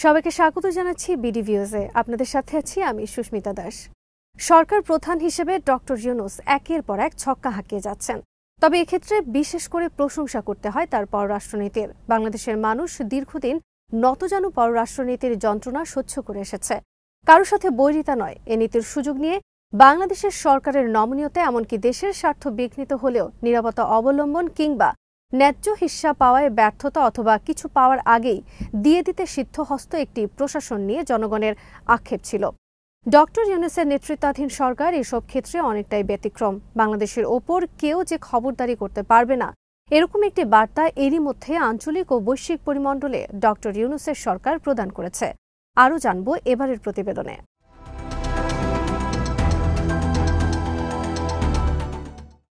সবাইকে স্বাগত জানাচ্ছি বিডি ভিউজে। আপনাদের সাথে আছি আমি সুস্মিতা দাস। সরকার প্রধান হিসেবে ডক্টর ইউনূস একের পর এক ছক্কা হাঁকিয়ে যাচ্ছেন। তবে এক্ষেত্রে বিশেষ করে প্রশংসা করতে হয় তার পররাষ্ট্রনীতির। বাংলাদেশের মানুষ দীর্ঘদিন নতজানু পররাষ্ট্রনীতির যন্ত্রণা সহ্য করে এসেছে। কারোর সাথে বৈরিতা নয়, এ নীতির সুযোগ নিয়ে বাংলাদেশের সরকারের নমনীয়তা এমনকি দেশের স্বার্থ বিঘ্নিত হলেও নিরাপত্তা অবলম্বন কিংবা ন্যায্য হিস্যা পাওয়ায় ব্যর্থতা অথবা কিছু পাওয়ার আগেই দিয়ে দিতে সিদ্ধহস্ত একটি প্রশাসন নিয়ে জনগণের আক্ষেপ ছিল। ডক্টর ইউনূসের নেতৃত্বাধীন সরকার এসব ক্ষেত্রে অনেকটাই ব্যতিক্রম। বাংলাদেশের ওপর কেউ যে খবরদারি করতে পারবে না, এরকম একটি বার্তা এরই মধ্যে আঞ্চলিক ও বৈশ্বিক পরিমণ্ডলে ডক্টর ইউনূসের সরকার প্রদান করেছে। আরও জানব এবারের প্রতিবেদনে।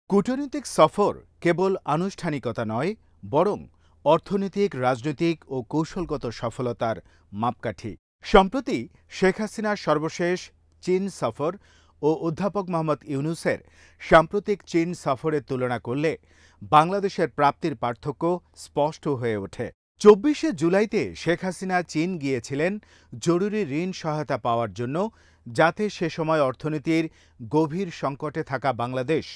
কূটনৈতিক সফর কেবল আনুষ্ঠানিকতা নয়, বরং অর্থনৈতিক, রাজনৈতিক ও কৌশলগত সফলতার মাপকাঠি। সম্প্রতি শেখ হাসিনার সর্বশেষ চীন সফর ও অধ্যাপক মোহাম্মদ ইউনূসের সাম্প্রতিক চীন সফরের তুলনা করলে বাংলাদেশের প্রাপ্তির পার্থক্য স্পষ্ট হয়ে ওঠে। ২৪শে জুলাইতে শেখ হাসিনা চীন গিয়েছিলেন জরুরি ঋণ সহায়তা পাওয়ার জন্য, যাতে সে সময় অর্থনীতির গভীর সংকটে থাকা বাংলাদেশ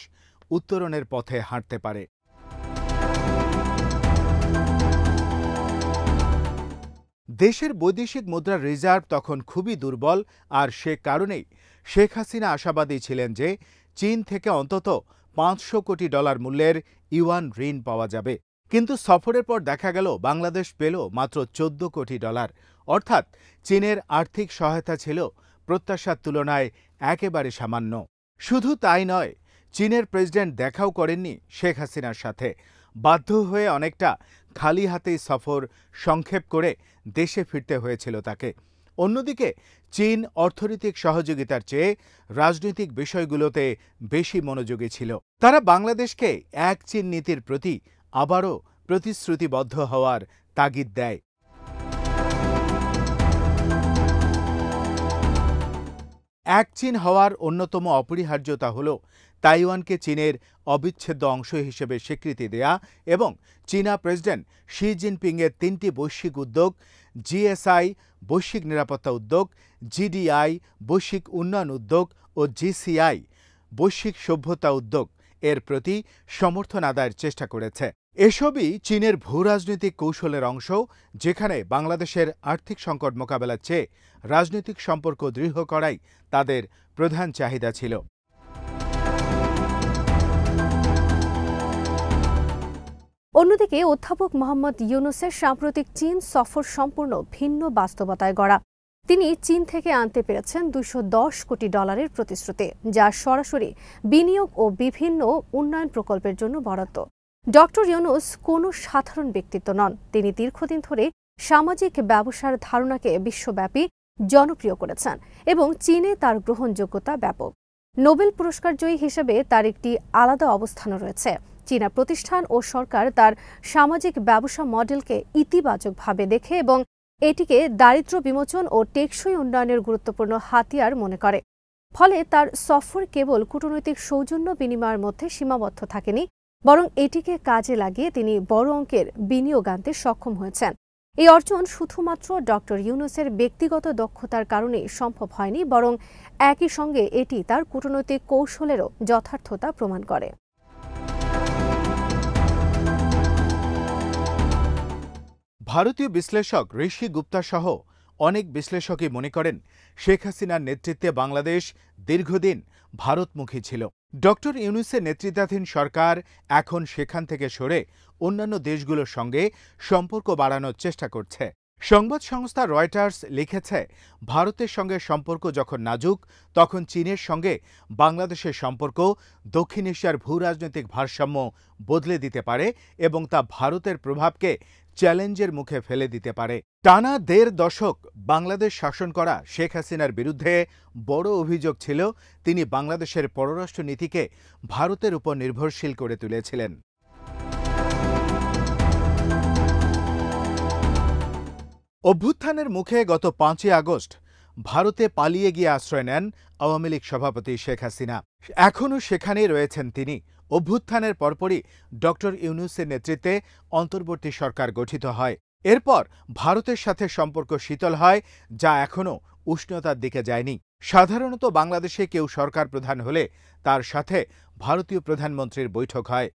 উত্তরণের পথে হাঁটতে পারে। দেশের বৈদেশিক মুদ্রার রিজার্ভ তখন খুবই দুর্বল, আর সে কারণেই শেখ হাসিনা আশাবাদী ছিলেন যে চীন থেকে অন্তত $500 কোটি মূল্যের ইউয়ান ঋণ পাওয়া যাবে। কিন্তু সফরের পর দেখা গেল বাংলাদেশ পেল মাত্র $14 কোটি। অর্থাৎ চীনের আর্থিক সহায়তা ছিল প্রত্যাশার তুলনায় একেবারে সামান্য। শুধু তাই নয়, চীনের প্রেসিডেন্ট দেখাও করেননি শেখ হাসিনার সাথে। বাধ্য হয়ে অনেকটা খালি হাতেই সফর সংক্ষেপ করে দেশে ফিরতে হয়েছিল তাকে। অন্যদিকে চীন অর্থনৈতিক সহযোগিতার চেয়ে রাজনৈতিক বিষয়গুলোতে বেশি মনোযোগী ছিল। তারা বাংলাদেশকে এক চীন নীতির প্রতি আবারও প্রতিশ্রুতিবদ্ধ হওয়ার তাগিদ দেয়। এক চীন হওয়ার অন্যতম অপরিহার্যতা হল তাইওয়ানকে চীনের অবিচ্ছেদ্য অংশ হিসেবে স্বীকৃতি দেয়া এবং চীনা প্রেসিডেন্ট শি জিনপিংয়ের ৩টি বৈশ্বিক উদ্যোগ, জিএসআই বৈশ্বিক নিরাপত্তা উদ্যোগ, জিডিআই বৈশ্বিক উন্নয়ন উদ্যোগ ও জিসিআই বৈশ্বিক সভ্যতা উদ্যোগ এর প্রতি সমর্থন আদায়ের চেষ্টা করেছে। এসবই চীনের ভূরাজনৈতিক কৌশলের অংশ, যেখানে বাংলাদেশের আর্থিক সংকট মোকাবেলার চেয়ে রাজনৈতিক সম্পর্ক দৃঢ় করাই তাদের প্রধান চাহিদা ছিল। অন্যদিকে অধ্যাপক মোহাম্মদ ইউনূসের সাম্প্রতিক চীন সফর সম্পূর্ণ ভিন্ন বাস্তবতায় গড়া। তিনি চীন থেকে আনতে পেরেছেন $210 কোটি প্রতিশ্রুতি, যা সরাসরি বিনিয়োগ ও বিভিন্ন উন্নয়ন প্রকল্পের জন্য বরাদ্দ। ডক্টর ইউনূস কোনো সাধারণ ব্যক্তিত্ব নন। তিনি দীর্ঘদিন ধরে সামাজিক ব্যবসার ধারণাকে বিশ্বব্যাপী জনপ্রিয় করেছেন এবং চীনে তার গ্রহণযোগ্যতা ব্যাপক। নোবেল পুরস্কার জয়ী হিসেবে তার একটি আলাদা অবস্থানও রয়েছে। চীনা প্রতিষ্ঠান ও সরকার তার সামাজিক ব্যবসা মডেলকে ইতিবাচকভাবে দেখে এবং এটিকে দারিদ্র্য বিমোচন ও টেকসই উন্নয়নের গুরুত্বপূর্ণ হাতিয়ার মনে করে। ফলে তার সফর কেবল কূটনৈতিক সৌজন্য বিনিময়ের মধ্যে সীমাবদ্ধ থাকেনি, বরং এটিকে কাজে লাগিয়ে তিনি বড় অঙ্কের বিনিয়োগ আনতে সক্ষম হয়েছেন। এই অর্জন শুধুমাত্র ডক্টর ইউনূসের ব্যক্তিগত দক্ষতার কারণে সম্ভব হয়নি, বরং একই সঙ্গে এটি তার কূটনৈতিক কৌশলেরও যথার্থতা প্রমাণ করে। ভারতীয় বিশ্লেষক ঋষি গুপ্তা সহ অনেক বিশ্লেষকই মনে করেন শেখ হাসিনার নেতৃত্বে বাংলাদেশ দীর্ঘদিন ভারতমুখী ছিল। ডক্টর ইউনূসের নেতৃত্বাধীন সরকার এখন সেখান থেকে সরে অন্যান্য দেশগুলোর সঙ্গে সম্পর্ক বাড়ানোর চেষ্টা করছে। সংবাদ সংস্থা রয়টার্স লিখেছে, ভারতের সঙ্গে সম্পর্ক যখন নাজুক, তখন চীনের সঙ্গে বাংলাদেশের সম্পর্ক দক্ষিণ এশিয়ার ভূরাজনৈতিক ভারসাম্য বদলে দিতে পারে এবং তা ভারতের প্রভাবকে চ্যালেঞ্জের মুখে ফেলে দিতে পারে। টানা ১.৫ দশক বাংলাদেশ শাসন করা শেখ হাসিনার বিরুদ্ধে বড় অভিযোগ ছিল তিনি বাংলাদেশের পররাষ্ট্র নীতিকে ভারতের উপর নির্ভরশীল করে তুলেছিলেন। অভ্যুত্থানের মুখে গত ৫ই আগস্ট ভারতে পালিয়ে গিয়ে আশ্রয় নেন আওয়ামী লীগ সভাপতি শেখ হাসিনা। এখনও সেখানেই রয়েছেন তিনি। অভ্যুত্থানের পরপরই ডক্টর ইউনূসের নেতৃত্বে অন্তর্বর্তী সরকার গঠিত হয়। এরপর ভারতের সাথে সম্পর্ক শীতল হয়, যা এখনও উষ্ণতার দিকে যায়নি। সাধারণত বাংলাদেশে কেউ সরকার প্রধান হলে তার সাথে ভারতীয় প্রধানমন্ত্রীর বৈঠক হয়।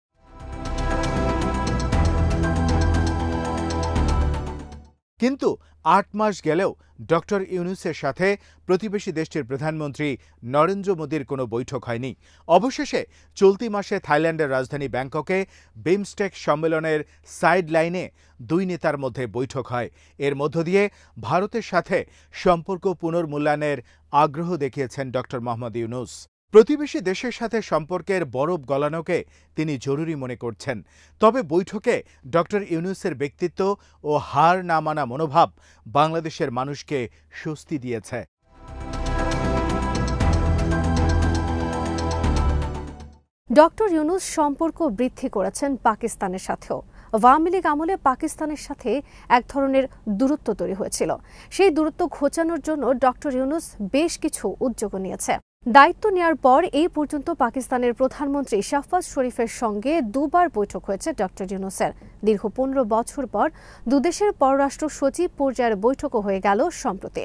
কিন্তু ৮ মাস গেলেও ডক্টর ইউনূসের সাথে প্রতিবেশী দেশটির প্রধানমন্ত্রী নরেন্দ্র মোদীর কোনো বৈঠক হয়নি। অবশেষে চলতি মাসে থাইল্যান্ডের রাজধানী ব্যাংককে বিমস্টেক সম্মেলনের সাইড লাইনে দুই নেতার মধ্যে বৈঠক হয়। এর মধ্য দিয়ে ভারতের সাথে সম্পর্ক পুনর্মূল্যায়নের আগ্রহ দেখিয়েছেন ডক্টর মোহাম্মদ ইউনূস। প্রতিবেশী দেশের সাথে সম্পর্কের বরফ গলানোকে তিনি জরুরি মনে করছেন। তবে বৈঠকে ডক্টর ইউনূসের ব্যক্তিত্ব ও হার না মানা মনোভাব বাংলাদেশের মানুষকে স্বস্তি দিয়েছে। ডক্টর ইউনূস সম্পর্ক বৃদ্ধি করেছেন পাকিস্তানের সাথেও। আওয়ামী লীগ আমলে পাকিস্তানের সাথে এক ধরনের দূরত্ব তৈরি হয়েছিল। সেই দূরত্ব ঘোচানোর জন্য ডক্টর ইউনূস বেশ কিছু উদ্যোগ নিয়েছে। দায়িত্ব নেওয়ার পর এই পর্যন্ত পাকিস্তানের প্রধানমন্ত্রী শাহবাজ শরীফের সঙ্গে দুবার বৈঠক হয়েছে ডক্টর ইউনূসের। দীর্ঘ ১৫ বছর পর দুদেশের পররাষ্ট্র সচিব পর্যায়ের বৈঠকও হয়ে গেল সম্প্রতি।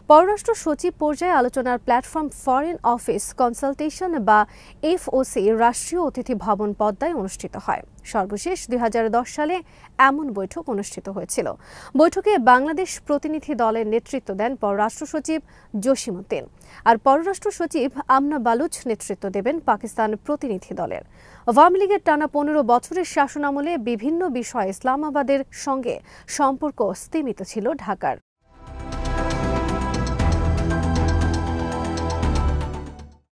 পররাষ্ট্র সচিব পর্যায়ে আলোচনার প্ল্যাটফর্ম ফরেন অফিস কনসালটেশন বা এফওসি রাষ্ট্রীয় অতিথি ভবন পদ্মায় অনুষ্ঠিত হয়। সর্বশেষ ২০১০ সালে এমন বৈঠক অনুষ্ঠিত হয়েছিল। বৈঠকে বাংলাদেশ প্রতিনিধি দলের নেতৃত্ব দেন পররাষ্ট্র সচিব জসিম উদ্দিন, আর পররাষ্ট্র সচিব আমনা বালুচ নেতৃত্ব দেবেন পাকিস্তান প্রতিনিধি দলের। আওয়ামী লীগের টানা ১৫ বছরের শাসনামলে বিভিন্ন বিষয়ে ইসলামাবাদের সঙ্গে সম্পর্ক স্তিমিত ছিল ঢাকার।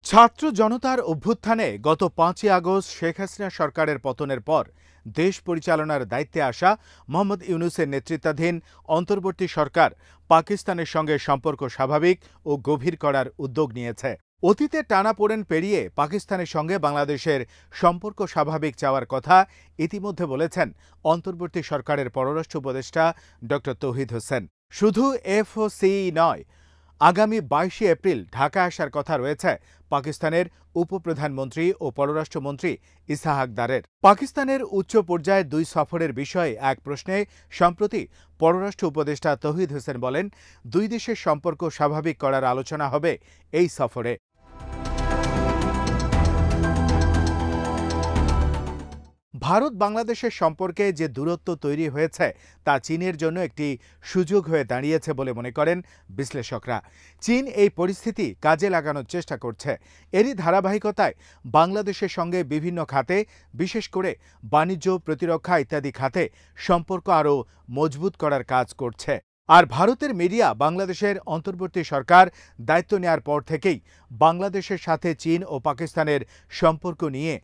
ছাত্র জনতার অভ্যুত্থানে গত ৫ই আগস্ট শেখ হাসিনা সরকারের পতনের পর দেশ পরিচালনার দায়িত্বে আসা মোহাম্মদ ইউনূসের নেতৃত্বাধীন অন্তর্বর্তী সরকার পাকিস্তানের সঙ্গে সম্পর্ক স্বাভাবিক ও গভীর করার উদ্যোগ নিয়েছে। অতীতে টানাপোড়েন পেরিয়ে পাকিস্তানের সঙ্গে বাংলাদেশের সম্পর্ক স্বাভাবিক চাওয়ার কথা ইতিমধ্যে বলেছেন অন্তর্বর্তী সরকারের পররাষ্ট্র উপদেষ্টা ড. তৌহিদ হোসেন। শুধু এফওসি নয়, আগামী ২২শে এপ্রিল ঢাকা আসার কথা রয়েছে পাকিস্তানের উপপ্রধানমন্ত্রী ও পররাষ্ট্রমন্ত্রী ইসহাক দারের। পাকিস্তানের উচ্চ পর্যায়ের ২ সফরের বিষয়ে এক প্রশ্নে সম্প্রতি পররাষ্ট্র উপদেষ্টা তৌহিদ হোসেন বলেন, ২ দেশের সম্পর্ক স্বাভাবিক করার আলোচনা হবে এই সফরে। ভারত বাংলাদেশের সম্পর্কে যে দূরত্ব তৈরি হয়েছে তা চীনের জন্য একটি সুযোগ হয়ে দাঁড়িয়েছে বলে মনে করেন বিশ্লেষকরা। চীন এই পরিস্থিতি কাজে লাগানোর চেষ্টা করছে। এরই ধারাবাহিকতায় বাংলাদেশের সঙ্গে বিভিন্ন খাতে, বিশেষ করে বাণিজ্য, প্রতিরক্ষা ইত্যাদি খাতে সম্পর্ক আরও মজবুত করার কাজ করছে। আর ভারতের মিডিয়া বাংলাদেশের অন্তর্বর্তী সরকার দায়িত্ব নেওয়ার পর থেকেই বাংলাদেশের সাথে চীন ও পাকিস্তানের সম্পর্ক নিয়ে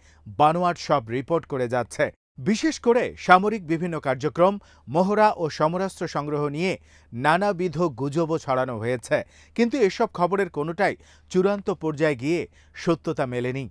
বানোয়াট সব রিপোর্ট করে যাচ্ছে। বিশেষ করে সামরিক বিভিন্ন কার্যক্রম, মহড়া ও সমরাস্ত্র সংগ্রহ নিয়ে নানাবিধ গুজবও ছড়ানো হয়েছে। কিন্তু এসব খবরের কোনোটাই চূড়ান্ত পর্যায়ে গিয়ে সত্যতা মেলেনি।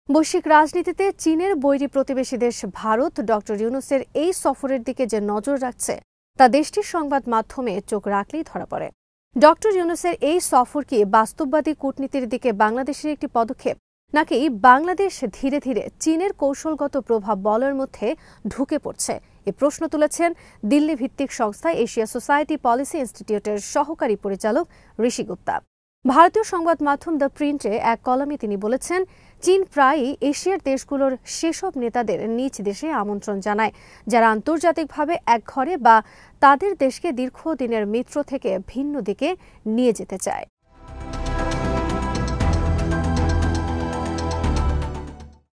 বৈশ্বিক রাজনীতিতে চীনের বৈরী প্রতিবেশী দেশ ভারত ডক্টর ইউনূসের এই সফরের দিকে যে নজর রাখছে তা দেশটির সংবাদ মাধ্যমে চোখ রাখলেই ধরা পড়ে। ডক্টর ইউনূসের এই সফর কি বাস্তববাদী কূটনীতির দিকে বাংলাদেশের একটি পদক্ষেপ, নাকি বাংলাদেশ ধীরে ধীরে চীনের কৌশলগত প্রভাব বলয়ের মধ্যে ঢুকে পড়ছে? এ প্রশ্ন তুলেছেন দিল্লি ভিত্তিক সংস্থা এশিয়া সোসাইটি পলিসি ইনস্টিটিউটের সহকারী পরিচালক ঋষি গুপ্তা। ভারতীয় সংবাদ মাধ্যম দ্য প্রিন্টে এক কলামে তিনি বলেছেন, চীন প্রায়ই এশিয়ার দেশগুলোর সেসব নেতাদের নিজ দেশে আমন্ত্রণ জানায় যারা আন্তর্জাতিকভাবে একঘরে বা তাদের দেশকে দীর্ঘদিনের মিত্র থেকে ভিন্ন দিকে নিয়ে যেতে চায়।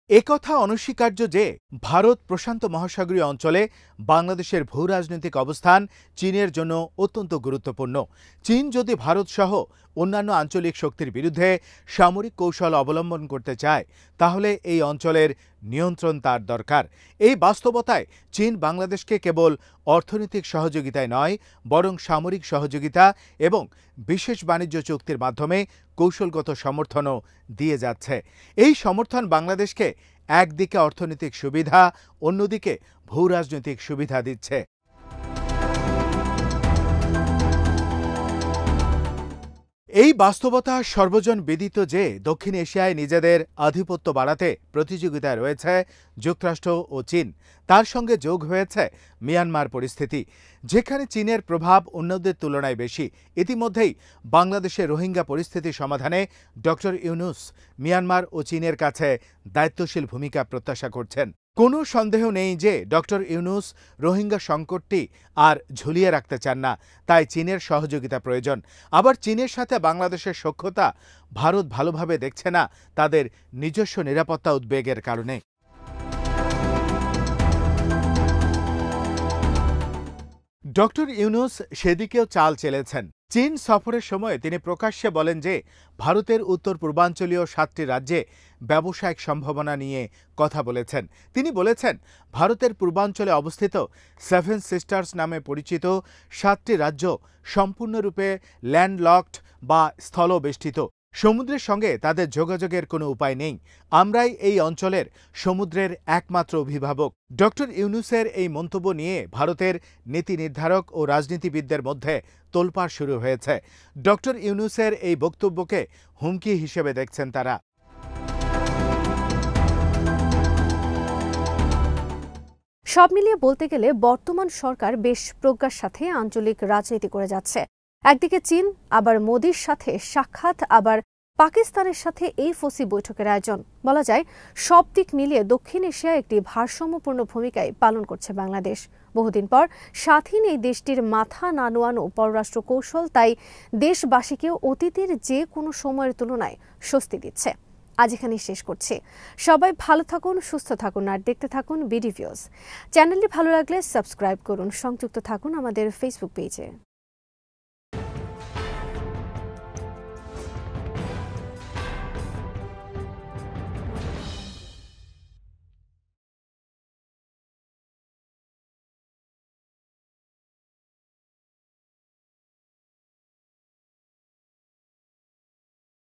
একথা অনস্বীকার্য যে ভারত প্রশান্ত মহাসাগরীয় অঞ্চলে বাংলাদেশের ভূরাজনৈতিক অবস্থান চীনের জন্য অত্যন্ত গুরুত্বপূর্ণ। চীন যদি ভারত সহ অন্যান্য আঞ্চলিক শক্তির বিরুদ্ধে সামরিক কৌশল অবলম্বন করতে চায়, তাহলে এই অঞ্চলের নিয়ন্ত্রণ তার দরকার। এই বাস্তবতায় চীন বাংলাদেশকে কেবল অর্থনৈতিক সহযোগিতায় নয়, বরং সামরিক সহযোগিতা এবং বিশেষ বাণিজ্য চুক্তির মাধ্যমে কৌশলগত সমর্থনও দিয়ে যাচ্ছে। এই সমর্থন বাংলাদেশকে একদিকে অর্থনৈতিক সুবিধা, অন্যদিকে ভূরাজনৈতিক সুবিধা দিচ্ছে। এই বাস্তবতা সর্বজন বিদিত যে দক্ষিণ এশিয়ায় নিজেদের আধিপত্য বাড়াতে প্রতিযোগিতায় রয়েছে যুক্তরাষ্ট্র ও চীন। তার সঙ্গে যোগ হয়েছে মিয়ানমার পরিস্থিতি, যেখানে চীনের প্রভাব অন্যদের তুলনায় বেশি। ইতিমধ্যেই বাংলাদেশে রোহিঙ্গা পরিস্থিতি সমাধানে ডক্টর ইউনূস মিয়ানমার ও চীনের কাছে দায়িত্বশীল ভূমিকা প্রত্যাশা করছেন। কোনো সন্দেহ নেই যে ডক্টর ইউনূস রোহিঙ্গা সংকটটি আর ঝুলিয়ে রাখতে চান না, তাই চীনের সহযোগিতা প্রয়োজন। আবার চীনের সাথে বাংলাদেশের সখ্যতা ভারত ভালোভাবে দেখছে না তাদের নিজস্ব নিরাপত্তা উদ্বেগের কারণে। ডক্টর ইউনূস সেদিকেও চাল চেলেছেন। চীন সফরের সময় তিনি প্রকাশ্যে বলেন যে ভারতের উত্তর পূর্বাঞ্চলীয় 7টি রাজ্যে ব্যবসায়িক সম্ভাবনা নিয়ে কথা বলেছেন। তিনি বলেছেন, ভারতের পূর্বাঞ্চলে অবস্থিত 7 সিস্টার্স নামে পরিচিত 7টি রাজ্য সম্পূর্ণরূপে ল্যান্ডলকড বা স্থলবেষ্টিত। সমুদ্রের সঙ্গে তাদের যোগাযোগের কোনো উপায় নেই। আমরাই এই অঞ্চলের সমুদ্রের একমাত্র অভিভাবক। ডক্টর ইউনূসের এই মন্তব্য নিয়ে ভারতের নীতি নির্ধারক ও রাজনীতিবিদদের মধ্যে তোলপাড় শুরু হয়েছে। ডক্টর ইউনূসের এই বক্তব্যকে হুমকি হিসেবে দেখছেন তারা। সব মিলিয়ে বলতে গেলে বর্তমান সরকার বেশ প্রজ্ঞার সাথে আঞ্চলিক রাজনীতি করে যাচ্ছে। একদিকে চীন, আবার মোদির সাথে সাক্ষাৎ, আবার পাকিস্তানের সাথে FOC বৈঠকের আয়োজন। বলা যায় সব দিক মিলিয়ে দক্ষিণ এশিয়ায় একটি ভারসাম্যপূর্ণ ভূমিকায় পালন করছে বাংলাদেশ। বহুদিন পর স্বাধীন এই দেশটির মাথা না নোয়ানো পররাষ্ট্র কৌশল তাই দেশবাসীকেও অতীতের যে কোনো সময়ের তুলনায় স্বস্তি দিচ্ছে। আজ এখানেই শেষ করছি। সবাই ভালো থাকুন, সুস্থ থাকুন আর দেখতে থাকুন বিডি ভিউজ। চ্যানেলটি ভালো লাগলে সাবস্ক্রাইব করুন, সংযুক্ত থাকুন আমাদের ফেসবুক পেজে।